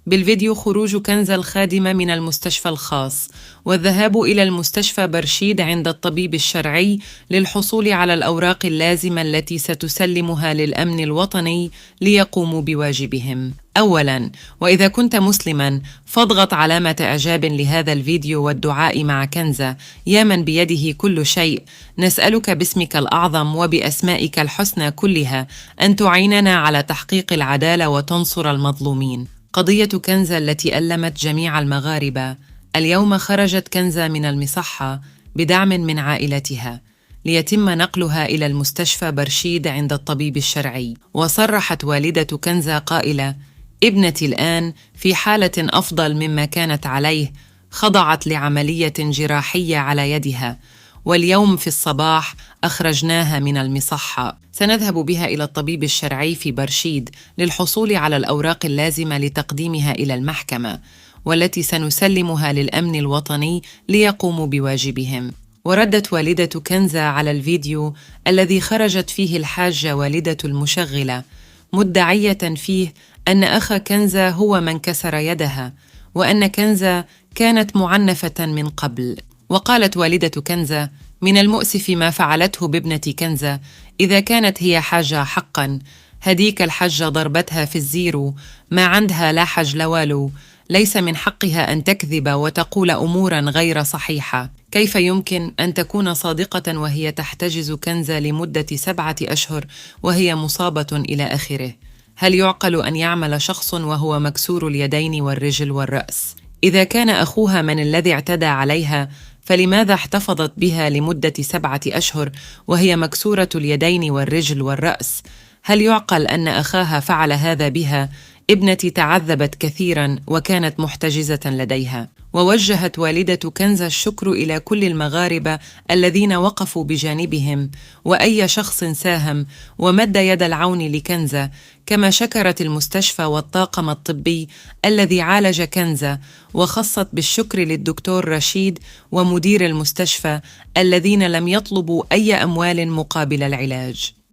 بالفيديو خروج كنزة الخادمة من المستشفى الخاص والذهاب إلى المستشفى برشيد عند الطبيب الشرعي للحصول على الأوراق اللازمة التي ستسلمها للأمن الوطني ليقوموا بواجبهم. أولاً، وإذا كنت مسلماً فاضغط علامة إعجاب لهذا الفيديو والدعاء مع كنزة يا من بيده كل شيء. نسألك باسمك الأعظم وبأسمائك الحسنى كلها أن تعيننا على تحقيق العدالة وتنصر المظلومين. قضية كنزة التي ألمت جميع المغاربة. اليوم خرجت كنزة من المصحة بدعم من عائلتها ليتم نقلها إلى المستشفى برشيد عند الطبيب الشرعي. وصرحت والدة كنزة قائلة: ابنتي الآن في حالة أفضل مما كانت عليه، خضعت لعملية جراحية على يدها، واليوم في الصباح أخرجناها من المصحة. سنذهب بها إلى الطبيب الشرعي في برشيد للحصول على الأوراق اللازمة لتقديمها إلى المحكمة، والتي سنسلمها للأمن الوطني ليقوموا بواجبهم. وردت والدة كنزة على الفيديو الذي خرجت فيه الحاجة والدة المشغلة مدعية فيه أن أخ كنزة هو من كسر يدها، وأن كنزة كانت معنفة من قبل. وقالت والدة كنزة: من المؤسف ما فعلته بابنة كنزة، إذا كانت هي حاجة حقا، هديك الحجة ضربتها في الزيرو، ما عندها لا حج لوالو، ليس من حقها أن تكذب وتقول أمورا غير صحيحة. كيف يمكن أن تكون صادقة وهي تحتجز كنزة لمدة 7 أشهر وهي مصابة إلى آخره؟ هل يعقل أن يعمل شخص وهو مكسور اليدين والرجل والرأس؟ إذا كان أخوها من الذي اعتدى عليها، فلماذا احتفظت بها لمدة 7 أشهر وهي مكسورة اليدين والرجل والرأس؟ هل يعقل أن أخاها فعل هذا بها؟ ابنتي تعذبت كثيرا وكانت محتجزة لديها. ووجهت والدة كنزة الشكر إلى كل المغاربة الذين وقفوا بجانبهم وأي شخص ساهم ومد يد العون لكنزة، كما شكرت المستشفى والطاقم الطبي الذي عالج كنزة، وخصت بالشكر للدكتور رشيد ومدير المستشفى الذين لم يطلبوا أي أموال مقابل العلاج.